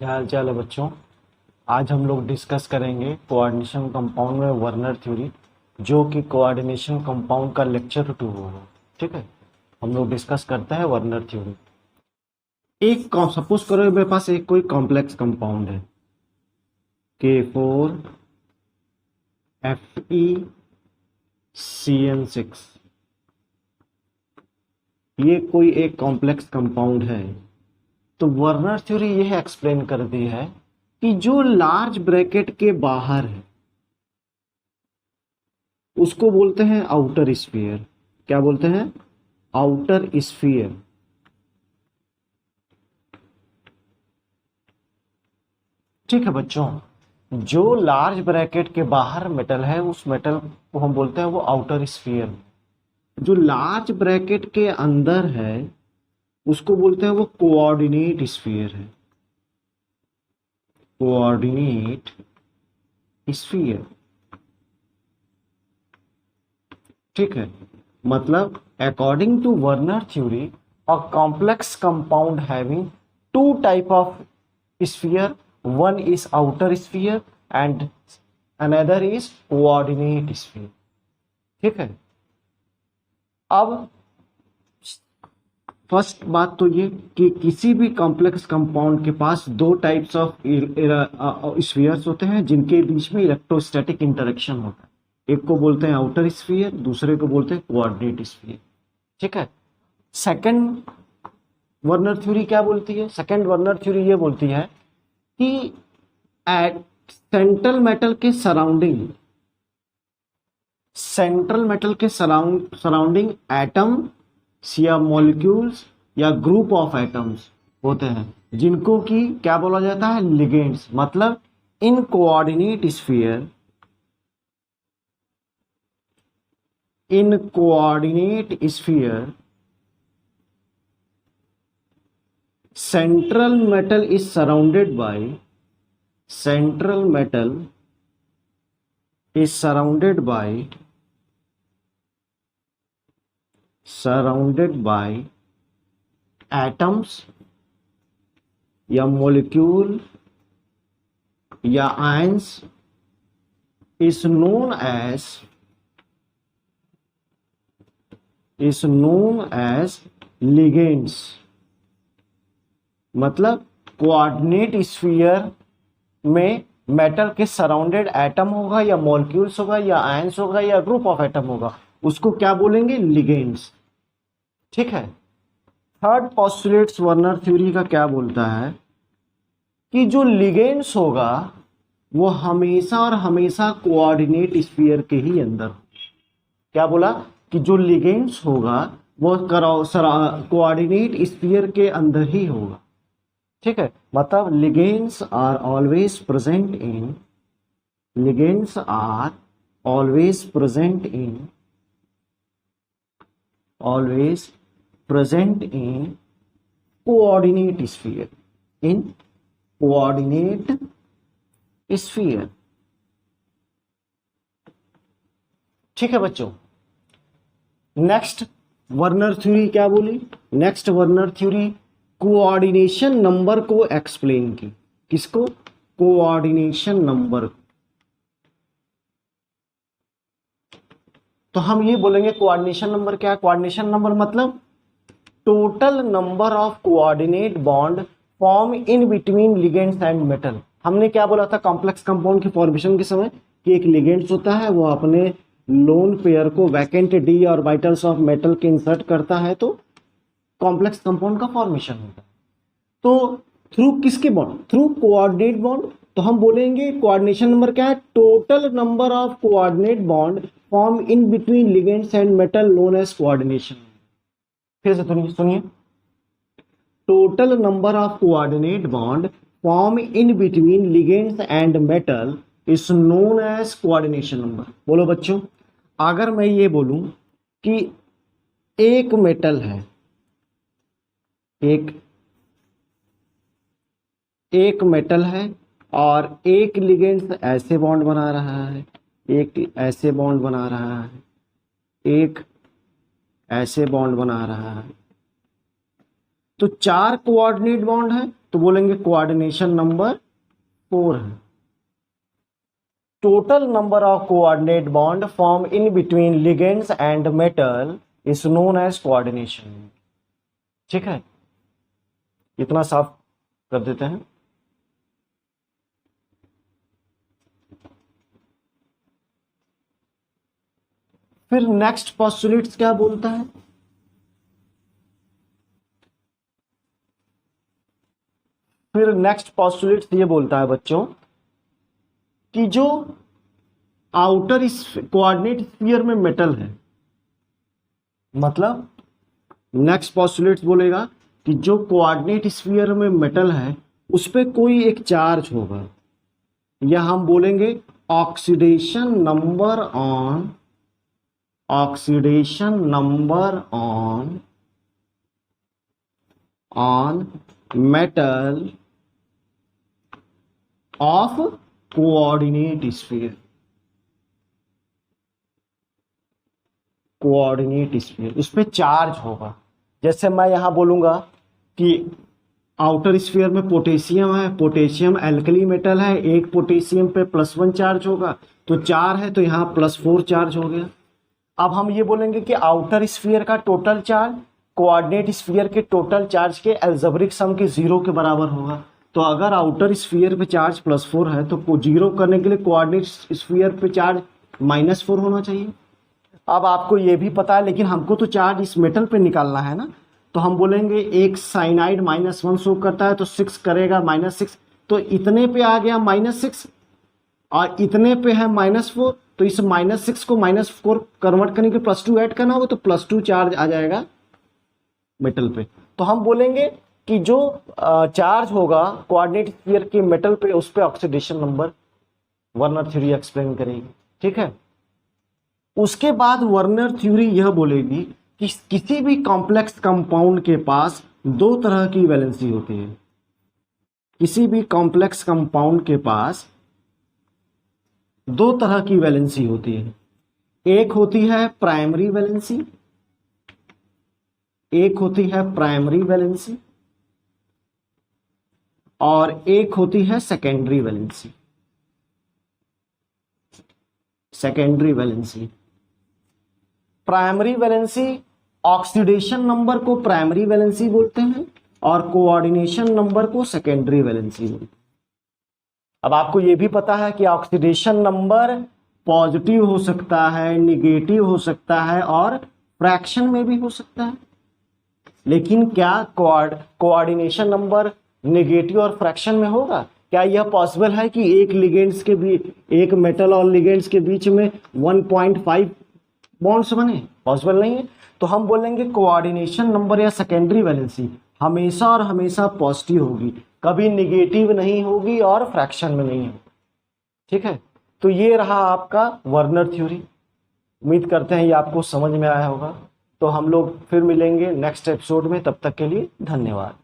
क्या हाल चाल है बच्चों। आज हम लोग डिस्कस करेंगे कोऑर्डिनेशन कंपाउंड में वर्नर थ्योरी, जो कि कोऑर्डिनेशन कंपाउंड का लेक्चर 2 होगा। ठीक है, हम लोग डिस्कस करते हैं वर्नर थ्योरी। एक सपोज करो मेरे पास एक कोई कॉम्प्लेक्स कंपाउंड है K4FeCN6। ये कोई एक कॉम्प्लेक्स कंपाउंड है, तो वर्नर थ्योरी यह एक्सप्लेन कर दी है कि जो लार्ज ब्रैकेट के बाहर है उसको बोलते हैं आउटर स्फीयर। क्या बोलते हैं? Outer sphere. ठीक है बच्चों, जो लार्ज ब्रैकेट के बाहर मेटल है उस मेटल को हम बोलते हैं वो आउटर स्फीयर। जो लार्ज ब्रैकेट के अंदर है उसको बोलते हैं वो कोऑर्डिनेट स्फीयर है। Coordinate sphere. ठीक है, मतलब according to Werner theory a complex compound having two type of sphere, one is outer sphere and another is coordinate sphere। ठीक है, अब फर्स्ट बात तो ये कि किसी भी कॉम्प्लेक्स कंपाउंड के पास दो टाइप्स ऑफ स्फीयर्स होते हैं जिनके बीच में इलेक्ट्रोस्टैटिक इंटरेक्शन होता है। एक को बोलते हैं आउटर स्फीयर, दूसरे को बोलते हैं कोऑर्डिनेट स्फीयर। ठीक है, सेकंड वर्नर थ्योरी क्या बोलती है? सेकंड वर्नर थ्योरी ये बोलती है कि एट सेंट्रल मेटल के सराउंडिंग एटम्स या मॉलिक्यूल्स या ग्रुप ऑफ एटम्स होते हैं जिनको कि क्या बोला जाता है? लिगेंड्स। मतलब इन coordinate sphere, central metal is surrounded by central metal is surrounded by atoms या molecule या ions is known as ligands। मतलब कोऑर्डिनेट स्फीयर में मेटल के सराउंडेड एटम होगा या मॉलिक्यूल्स होगा या आयंस होगा या ग्रुप ऑफ एटम होगा, उसको क्या बोलेंगे? लिगेंड्स। ठीक है, थर्ड पोस्टुलेट्स वर्नर थ्योरी का क्या बोलता है कि जो लिगेंड्स होगा वो हमेशा और हमेशा कोऑर्डिनेट स्फीयर के ही अंदर। क्या बोला? कि जो लिगेंड्स होगा वो कोऑर्डिनेट स्फीयर के अंदर ही होगा। ठीक है, मतलब ligands are always present in coordinate sphere. ठीक है बच्चों, नेक्स्ट वर्नर थ्योरी क्या बोली? Next Werner theory coordination number को एक्सप्लेन की। किसको? Coordination number. तो हम ये बोलेंगे कोऑर्डिनेशन नंबर क्या है? कोऑर्डिनेशन नंबर मतलब total number of coordinate bond form in between ligands and metal. हमने क्या बोला था कॉम्प्लेक्स कंपाउंड की फॉर्मेशन के समय कि एक लिगेंड्स होता है, वो अपने लोन पेयर को vacant D orbitals of metal के इंसर्ट करता है तो कॉम्प्लेक्स कंपाउंड का फॉर्मेशन होता है। तो थ्रू किसके बॉन्ड? Through coordinate bond. तो हम बोलेंगे कोऑर्डिनेशन नंबर क्या है? Total number of coordinate bond form in between ligands and metal known as coordination. फिर से सुनिए, total number of coordinate bond form in between ligands and metal is known as coordination number. बोलो बच्चों, अगर मैं ये बोलूं कि एक मेटल है, एक मेटल है और एक लिगेंड्स ऐसे बॉन्ड बना रहा है, एक ऐसे बॉन्ड बना रहा है, एक ऐसे बॉन्ड बना रहा है, तो 4 कोऑर्डिनेट बॉन्ड है तो बोलेंगे कोऑर्डिनेशन नंबर 4 है। Total number of coordinate bond form in between ligands and metal is known as coordination. ठीक है, इतना साफ कर देते हैं। फिर नेक्स्ट पोस्टुलेट्स क्या बोलता है? फिर नेक्स्ट पोस्टुलेट्स ये बोलता है बच्चों कि जो आउटर कोऑर्डिनेट स्फीयर में मेटल है, मतलब नेक्स्ट पोस्टुलेट्स बोलेगा कि जो कोऑर्डिनेट स्फीयर में मेटल है उस पे कोई एक चार्ज होगा, या हम बोलेंगे oxidation number on metal of coordinate sphere. उस पे चार्ज होगा। जैसे मैं यहां बोलूंगा कि आउटर स्फीयर में पोटेशियम है, पोटेशियम एल्कली मेटल है, एक पोटेशियम पे +1 चार्ज होगा, तो 4 है तो यहाँ +4 चार्ज हो गया। अब हम ये बोलेंगे कि आउटर स्फीयर का टोटल चार्ज कोऑर्डिनेट स्फीयर के टोटल चार्ज के एल्जेब्रिक सम के 0 के बराबर होगा। तो अगर आउटर स्फीयर पे चार्ज +4 है तो 0 करने के लिए कोऑर्डिनेट स्फीयर पे चार्ज -4 होना चाहिए। अब आपको ये भी पता है, लेकिन हमको तो चार्ज इस मेटल पे निकालना है ना, तो हम बोलेंगे एक साइनाइड -1 शो करता है तो 6 करेगा -6, तो इतने पे आ गया -6 और इतने पे है -4, तो इस -6 को -4 कन्वर्ट करने के +2 ऐड करना होगा तो +2 चार्ज आ जाएगा मेटल पे। तो हम बोलेंगे कि जो चार्ज होगा कोऑर्डिनेट स्फीयर के मेटल पे उस पे oxidation number Werner theory explain करेगी। ठीक है, उसके बाद वर्नर थ्योरी यह बोलेगी कि किसी भी कॉम्प्लेक्स कंपाउंड के पास 2 तरह की वैलेंसी होती है। किसी भी कॉम्प्लेक्स कंपाउंड के पास 2 तरह की वैलेंसी होती है। एक होती है प्राइमरी वैलेंसी, और एक होती है secondary valency. Primary valency oxidation number को प्राइमरी वैलेंसी बोलते हैं और कोऑर्डिनेशन नंबर को सेकेंडरी वैलेंसी बोलते हैं। अब आपको यह भी पता है कि ऑक्सीडेशन नंबर पॉजिटिव हो सकता है, निगेटिव हो सकता है और फ्रैक्शन में भी हो सकता है। लेकिन क्या कोऑर्डिनेशन नंबर नेगेटिव और फ्रैक्शन में होगा? क्या यह पॉसिबल है कि एक मेटल और लिगेंड्स के बीच में 1.5 बॉन्ड्स बने? पॉसिबल नहीं है। तो हम बोलेंगे कोऑर्डिनेशन नंबर या सेकेंडरी वैलेंसी हमेशा और हमेशा पॉजिटिव होगी, कभी निगेटिव नहीं होगी और फ्रैक्शन में नहीं होगी। ठीक है, तो ये रहा आपका वर्नर थ्योरी। उम्मीद करते हैं ये आपको समझ में आया होगा। तो हम लोग फिर मिलेंगे नेक्स्ट एपिसोड में, तब तक के लिए धन्यवाद।